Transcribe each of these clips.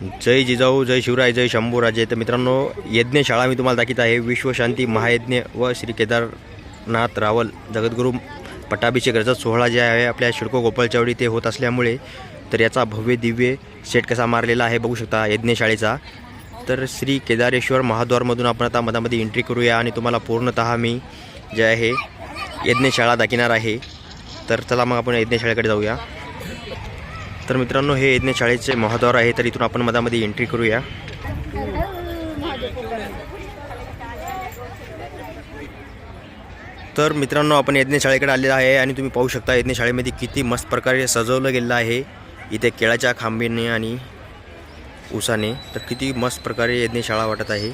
जय जिजाऊ, जय शिवराय, जय शंभूराजे. तर मित्रांनो, यज्ञशाळा मी तुम्हाला दाखवत आहे. विश्वशांती महायज्ञ व श्री केदारनाथ रावल जगद्गुरू पट्टाभिषेक रजत सोहळा जे आहे आपल्या शिडको गोपाळचावडी ते होत असल्यामुळे तर याचा भव्य दिव्य सेट कसा मारलेला आहे बघू शकता यज्ञशाळेचा. तर श्री केदारेश्वर महाद्वारमधून आपण आता मधामध्ये एंट्री करूया आणि तुम्हाला पूर्णतः मी जे आहे यज्ञशाळा दाखवणार आहे. तर चला मग आपण यज्ञशाळेकडे जाऊया. तर मित्रांनो, हे यज्ञशाळेचे महाद्वार आहे. तर इथून आपण मधामध्ये एंट्री करूया. तर मित्रांनो, आपण यज्ञशाळेकडे आलेलो आहे आणि तुम्ही पाहू शकता यज्ञशाळेमध्ये किती मस्त प्रकारे सजवलं गेलं आहे. इथे केळाच्या खांबीने आणि उसाने तर किती मस्त प्रकारे यज्ञशाळा वाटत आहे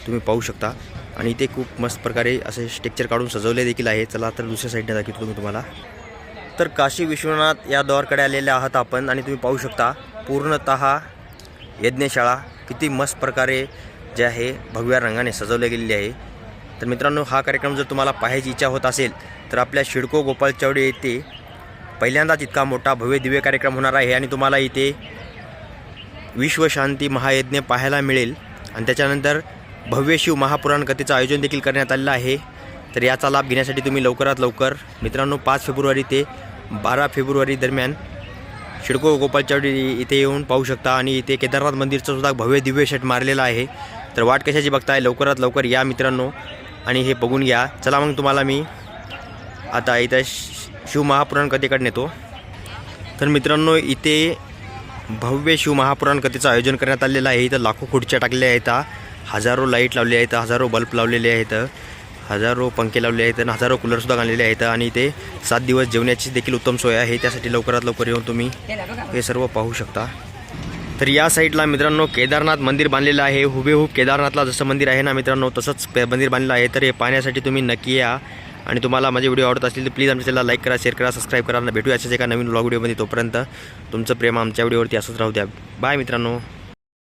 तुम्ही पाहू शकता. आणि इथे खूप मस्त प्रकारे असे स्ट्रक्चर काढून सजवले देखील आहे. चला तर दुसऱ्या साईडने दाखवतो मी तुम्हाला. तर काशी विश्वनाथ या द्वारकडे आलेले आहात आपण आणि तुम्ही पाहू शकता पूर्णतः यज्ञशाळा किती मस्त प्रकारे जे आहे भगव्या रंगाने सजवले गेलेली आहे. तर मित्रांनो, हा कार्यक्रम जर तुम्हाला पाहायची इच्छा होत असेल तर आपल्या शिडको गोपाळचावडी येथे पहिल्यांदाच इतका मोठा भव्य दिव्य कार्यक्रम होणार आहे आणि तुम्हाला इथे विश्वशांती महायज्ञ पाहायला मिळेल. आणि त्याच्यानंतर भव्य शिव महापुराण कथेचं आयोजन देखील करण्यात आलेलं आहे. तर याचा लाभ घेण्यासाठी तुम्ही लवकरात लवकर मित्रांनो 5 फेब्रुवारी ते 12 फेब्रुवारी दरम्यान शिडको गोपाळचावडी इथे येऊन पाहू शकता. आणि इथे केदारनाथ मंदिरचं सुद्धा भव्य दिव्य सेट मारलेला आहे. तर वाट कशाची बघताय, लवकरात लवकर या मित्रांनो आणि हे बघून घ्या. चला मग तुम्हाला मी आता इथं शिव महापुराण कथेकडे नेतो. तर मित्रांनो, इथे भव्य शिव महापुराण कथेचं आयोजन करण्यात आलेलं आहे. इथं लाखो खुर्च्या टाकलेल्या आहेत, हजारो लाईट लावले आहेत, हजारो बल्ब लावलेले आहेत, हजारो पंखे लावले आहेत आणि हजारो कूलरसुद्धा घाललेले आहेत. आणि इथे 7 दिवस जेवण्याची देखील उत्तम सोय आहे. त्यासाठी लवकरात लवकर येऊन तुम्ही हे सर्व पाहू शकता. तर या साईडला मित्रांनो केदारनाथ मंदिर बांधलेलं आहे. हुबेहूब केदारनाथला जसं मंदिर आहे ना मित्रांनो तसंच मंदिर बांधलेलं आहे. तर हे पाहण्यासाठी तुम्ही नक्की या. आणि तुम्हाला माझे व्हिडिओ आवडत असतील तर प्लीज आमच्या चॅनलला लाईक करा, शेअर करा, सबस्क्राईब करा. भेटूया अशाच एका नवीन व्लॉग व्हिडिओमध्ये. तोपर्यंत तुमचं प्रेम आमच्या व्हिडिओवरती असंच राहू द्या. बाय मित्रांनो.